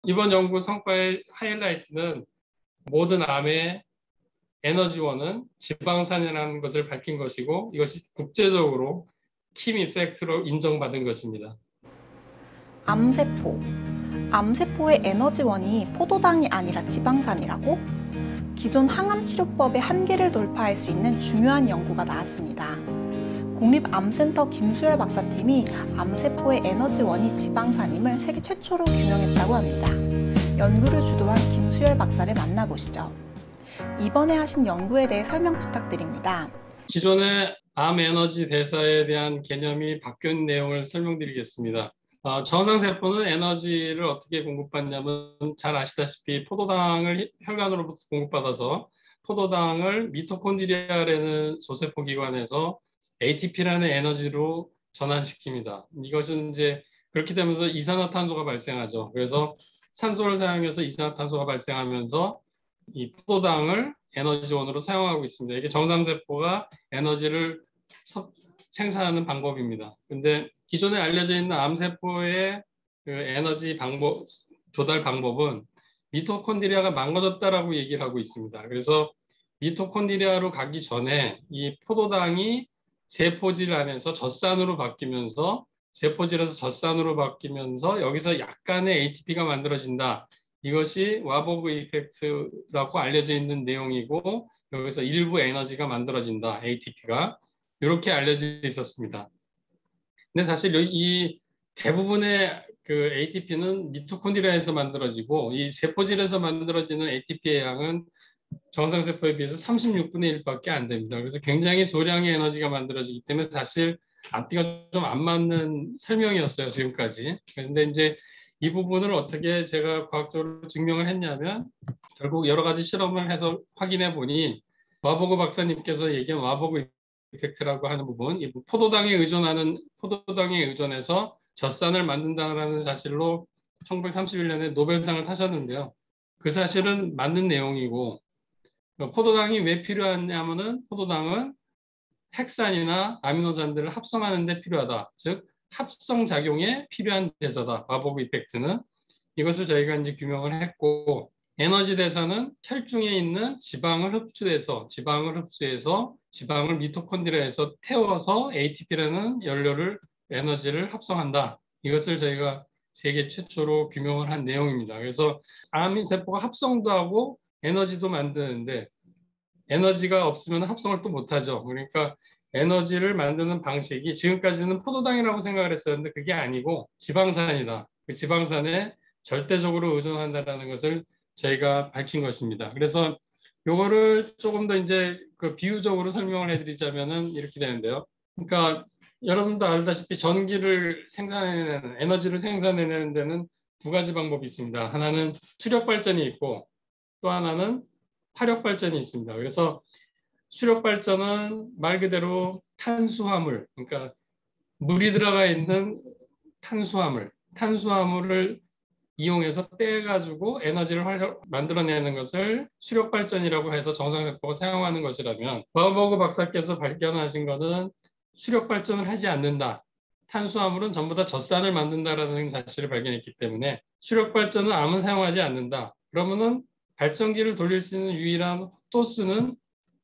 이번 연구 성과의 하이라이트는 모든 암의 에너지원은 지방산이라는 것을 밝힌 것이고 이것이 국제적으로 킴 이펙트로 인정받은 것입니다. 암세포. 암세포의 에너지원이 포도당이 아니라 지방산이라고? 기존 항암치료법의 한계를 돌파할 수 있는 중요한 연구가 나왔습니다. 국립암센터 김수열 박사팀이 암세포의 에너지원이 지방산임을 세계 최초로 규명했다고 합니다. 연구를 주도한 김수열 박사를 만나보시죠. 이번에 하신 연구에 대해 설명 부탁드립니다. 기존의 암 에너지 대사에 대한 개념이 바뀐 내용을 설명드리겠습니다. 정상세포는 에너지를 어떻게 공급받냐면 잘 아시다시피 포도당을 혈관으로부터 공급받아서 포도당을 미토콘드리아라는 소세포 기관에서 ATP라는 에너지로 전환시킵니다. 이것은 이제 그렇게 되면서 이산화탄소가 발생하죠. 그래서 산소를 사용해서 이산화탄소가 발생하면서 이 포도당을 에너지원으로 사용하고 있습니다. 이게 정상세포가 에너지를 생산하는 방법입니다. 근데 기존에 알려져 있는 암세포의 그 에너지 조달 방법은 미토콘드리아가 망가졌다라고 얘기를 하고 있습니다. 그래서 미토콘드리아로 가기 전에 이 포도당이 세포질 안에서 젖산으로 바뀌면서 세포질에서 젖산으로 바뀌면서 여기서 약간의 ATP가 만들어진다. 이것이 와버그 이펙트라고 알려져 있는 내용이고 여기서 일부 에너지가 만들어진다. ATP가. 이렇게 알려져 있었습니다. 근데 사실 이 대부분의 그 ATP는 미토콘드리아에서 만들어지고 이 세포질에서 만들어지는 ATP의 양은 정상세포에 비해서 36분의 1밖에 안 됩니다. 그래서 굉장히 소량의 에너지가 만들어지기 때문에 사실 앞뒤가 좀 안 맞는 설명이었어요, 지금까지. 그런데 이제 이 부분을 어떻게 제가 과학적으로 증명을 했냐면 결국 여러 가지 실험을 해서 확인해 보니 와버그 박사님께서 얘기한 와버그 이펙트라고 하는 부분, 이 포도당에 의존해서 젖산을 만든다는 사실로 1931년에 노벨상을 타셨는데요. 그 사실은 맞는 내용이고 포도당이 왜 필요하냐면은 포도당은 핵산이나 아미노산들을 합성하는 데 필요하다. 즉 합성작용에 필요한 대사다. 와버그 이펙트는. 이것을 저희가 이제 규명을 했고 에너지 대사는 혈중에 있는 지방을 흡수해서 지방을 미토콘드리아에서 태워서 ATP라는 에너지를 합성한다. 이것을 저희가 세계 최초로 규명을 한 내용입니다. 그래서 암세포가 합성도 하고 에너지도 만드는데 에너지가 없으면 합성을 또 못하죠. 그러니까 에너지를 만드는 방식이 지금까지는 포도당이라고 생각을 했었는데 그게 아니고 지방산이다. 그 지방산에 절대적으로 의존한다는 것을 저희가 밝힌 것입니다. 그래서 요거를 조금 더 이제 그 비유적으로 설명을 해드리자면은 이렇게 되는데요. 그러니까 여러분도 알다시피 에너지를 생산해내는 데는 두 가지 방법이 있습니다. 하나는 수력 발전이 있고 또 하나는 화력 발전이 있습니다. 그래서 수력 발전은 말 그대로 탄수화물, 그러니까 물이 들어가 있는 탄수화물을 이용해서 떼가지고 에너지를 만들어내는 것을 수력 발전이라고 해서 정상세포가 사용하는 것이라면 와버그 박사께서 발견하신 것은 수력 발전을 하지 않는다. 탄수화물은 전부 다 젖산을 만든다라는 사실을 발견했기 때문에 수력 발전은 암은 사용하지 않는다. 그러면은 발전기를 돌릴 수 있는 유일한 소스는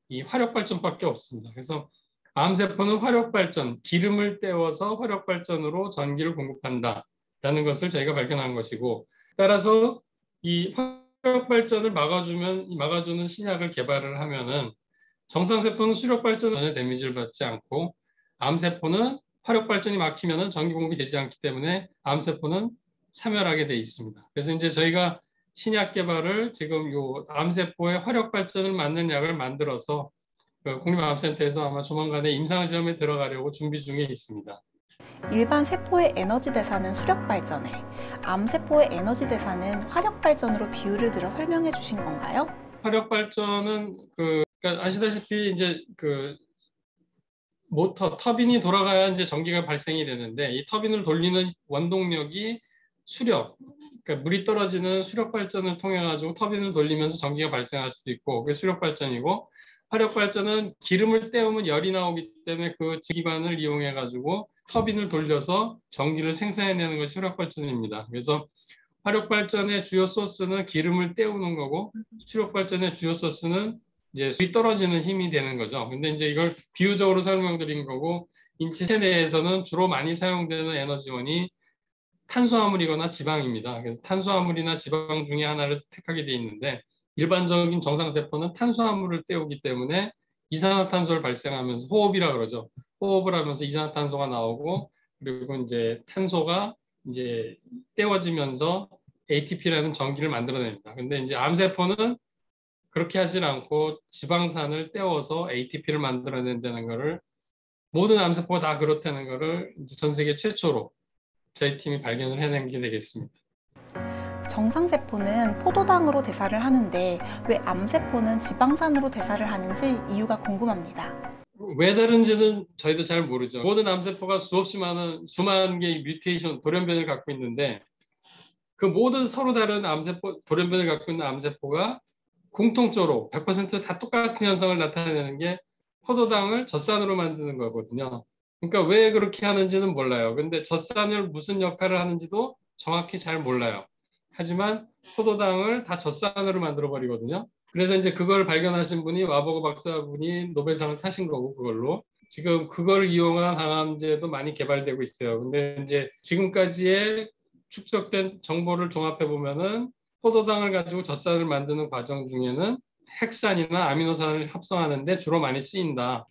이 화력 발전밖에 없습니다. 그래서 암세포는 화력 발전, 기름을 때워서 화력 발전으로 전기를 공급한다라는 것을 저희가 발견한 것이고, 따라서 이 화력 발전을 막아주는 신약을 개발을 하면은 정상세포는 수력 발전에 전혀 데미지를 받지 않고 암세포는 화력 발전이 막히면은 전기 공급이 되지 않기 때문에 암세포는 사멸하게 돼 있습니다. 그래서 이제 저희가 신약 개발을 지금 요 암세포의 화력 발전을 막는 약을 만들어서 그 국립암센터에서 아마 조만간에 임상시험에 들어가려고 준비 중에 있습니다. 일반 세포의 에너지 대사는 수력 발전에, 암세포의 에너지 대사는 화력 발전으로 비유를 들어 설명해 주신 건가요? 화력 발전은 그러니까 아시다시피 이제 그 터빈이 돌아가야 이제 전기가 발생이 되는데 이 터빈을 돌리는 원동력이 그러니까 물이 떨어지는 수력 발전을 통해 가지고 터빈을 돌리면서 전기가 발생할 수도 있고 그게 수력 발전이고 화력 발전은 기름을 때우면 열이 나오기 때문에 그 기관을 이용해 가지고 터빈을 돌려서 전기를 생산해내는 것이 화력 발전입니다. 그래서 화력 발전의 주요 소스는 기름을 때우는 거고 수력 발전의 주요 소스는 이제 수위 떨어지는 힘이 되는 거죠. 근데 이제 이걸 비유적으로 설명드린 거고 인체 내에서는 주로 많이 사용되는 에너지원이 탄수화물이거나 지방입니다. 그래서 탄수화물이나 지방 중에 하나를 택하게 돼 있는데 일반적인 정상세포는 탄수화물을 때우기 때문에 이산화탄소를 발생하면서 호흡이라 그러죠. 호흡을 하면서 이산화탄소가 나오고 그리고 이제 탄소가 이제 떼워지면서 ATP라는 전기를 만들어냅니다. 근데 이제 암세포는 그렇게 하질 않고 지방산을 떼워서 ATP를 만들어낸다는 거를 모든 암세포가 다 그렇다는 거를 전 세계 최초로 저희 팀이 발견을 해낸 게 되겠습니다. 정상세포는 포도당으로 대사를 하는데 왜 암세포는 지방산으로 대사를 하는지 이유가 궁금합니다. 왜 다른지는 저희도 잘 모르죠. 모든 암세포가 수없이 많은 수만 개의 뮤테이션, 돌연변이를 갖고 있는데 그 모든 서로 다른 암세포, 돌연변이를 갖고 있는 암세포가 공통적으로 100% 다 똑같은 현상을 나타내는 게 포도당을 젖산으로 만드는 거거든요. 그러니까 왜 그렇게 하는지는 몰라요. 근데 젖산을 무슨 역할을 하는지도 정확히 잘 몰라요. 하지만 포도당을 다 젖산으로 만들어 버리거든요. 그래서 이제 그걸 발견하신 분이 와버그 박사분이 노벨상을 타신 거고 그걸로 지금 그걸 이용한 항암제도 많이 개발되고 있어요. 근데 이제 지금까지의 축적된 정보를 종합해 보면은 포도당을 가지고 젖산을 만드는 과정 중에는 핵산이나 아미노산을 합성하는데 주로 많이 쓰인다.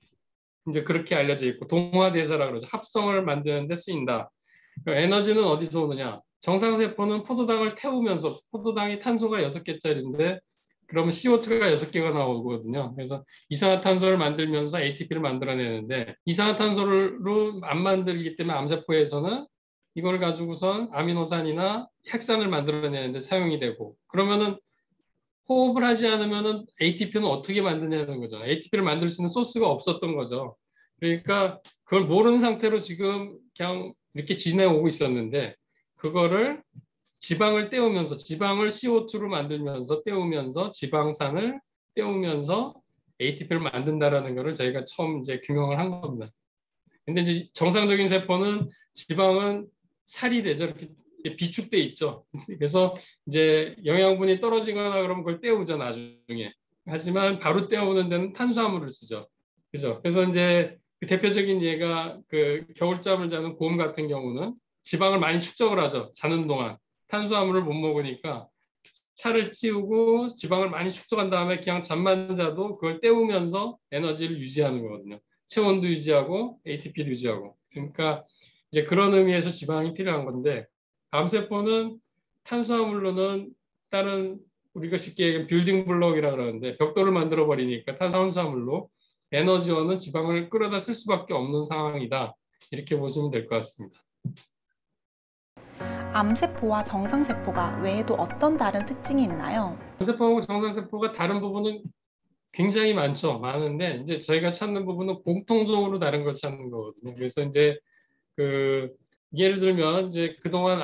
이제 그렇게 알려져 있고 동화대사라 그러죠. 합성을 만드는 데 쓰인다. 에너지는 어디서 오느냐? 정상세포는 포도당을 태우면서 포도당이 탄소가 6개짜리인데 그러면 CO2가 6개가 나오거든요. 그래서 이산화탄소를 만들면서 ATP를 만들어내는데 이산화탄소로 안 만들기 때문에 암세포에서는 이걸 가지고선 아미노산이나 핵산을 만들어내는데 사용이 되고 그러면은 호흡을 하지 않으면은 ATP는 어떻게 만드냐는 거죠. ATP를 만들 수 있는 소스가 없었던 거죠. 그러니까 그걸 모르는 상태로 지금 그냥 이렇게 지내오고 있었는데 그거를 지방을 떼우면서 지방을 CO2로 만들면서 떼우면서 지방산을 떼우면서 ATP를 만든다라는 거를 저희가 처음 이제 규명을 한 겁니다. 근데 이제 정상적인 세포는 지방은 살이 되죠. 이렇게 비축돼 있죠. 그래서 이제 영양분이 떨어지거나 그러면 그걸 떼우죠, 나중에. 하지만 바로 떼우는 데는 탄수화물을 쓰죠. 그죠? 그래서 이제 그 대표적인 예가 그 겨울잠을 자는 곰 같은 경우는 지방을 많이 축적을 하죠. 자는 동안. 탄수화물을 못 먹으니까 살을 찌우고 지방을 많이 축적한 다음에 그냥 잠만 자도 그걸 떼우면서 에너지를 유지하는 거거든요. 체온도 유지하고 ATP도 유지하고. 그러니까 이제 그런 의미에서 지방이 필요한 건데 암세포는 탄수화물로는 다른 우리가 쉽게 얘기하면 빌딩 블록이라 그러는데 벽돌을 만들어 버리니까 탄수화물로 에너지원은 지방을 끌어다 쓸 수밖에 없는 상황이다. 이렇게 보시면 될 것 같습니다. 암세포와 정상세포가 외에도 어떤 다른 특징이 있나요? 암세포하고 정상세포가 다른 부분은 굉장히 많은데 이제 저희가 찾는 부분은 공통적으로 다른 걸 찾는 거거든요. 그래서 이제 그 예를 들면 이제 그동안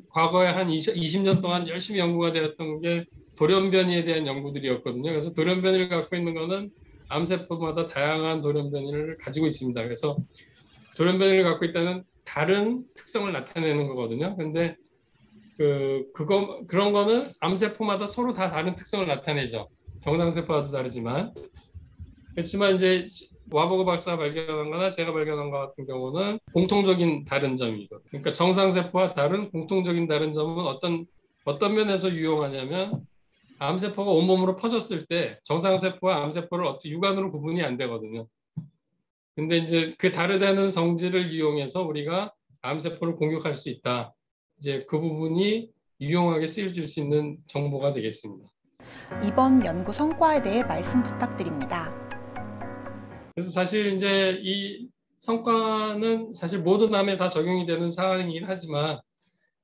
과거에 한 20년 동안 열심히 연구가 되었던 게 돌연변이에 대한 연구들이었거든요. 그래서 돌연변이를 갖고 있는 거는 암세포마다 다양한 돌연변이를 가지고 있습니다. 그래서 돌연변이를 갖고 있다는 다른 특성을 나타내는 거거든요. 근데 그런 거는 암세포마다 서로 다 다른 특성을 나타내죠. 정상세포와도 다르지만. 그렇지만 이제 와버그 박사가 발견한 거나 제가 발견한 것 같은 경우는 공통적인 다른 점이거든요. 그러니까 정상세포와 다른 공통적인 다른 점은 어떤 면에서 유용하냐면 암세포가 온몸으로 퍼졌을 때 정상세포와 암세포를 육안으로 구분이 안 되거든요. 근데 이제 그 다르다는 성질을 이용해서 우리가 암세포를 공격할 수 있다. 이제 그 부분이 유용하게 쓰여질 수 있는 정보가 되겠습니다. 이번 연구 성과에 대해 말씀 부탁드립니다. 그래서 사실 이제 이 성과는 사실 모든 암에 다 적용이 되는 사항이긴 하지만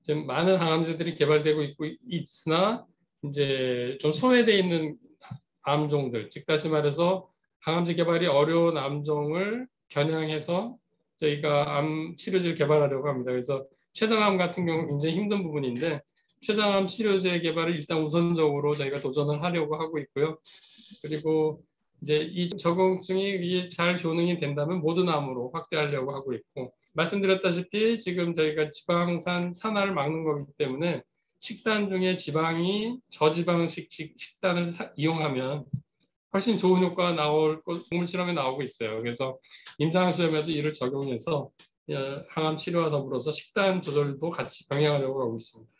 지금 많은 항암제들이 개발되고 있으나 이제 좀 소외되어 있는 암종들, 즉 다시 말해서 항암제 개발이 어려운 암종을 겨냥해서 저희가 암 치료제를 개발하려고 합니다. 그래서 췌장암 같은 경우는 굉장히 힘든 부분인데 췌장암 치료제 개발을 일단 우선적으로 저희가 도전을 하려고 하고 있고요. 그리고 이제 이 적응증이 잘 효능이 된다면 모든 암으로 확대하려고 하고 있고 말씀드렸다시피 지금 저희가 지방산 산화를 막는 거기 때문에 식단 중에 지방이 저지방식 식단을 이용하면 훨씬 좋은 효과가 나올 것 동물 실험에 나오고 있어요. 그래서 임상학 시험에도 이를 적용해서 항암 치료와 더불어서 식단 조절도 같이 병행하려고 하고 있습니다.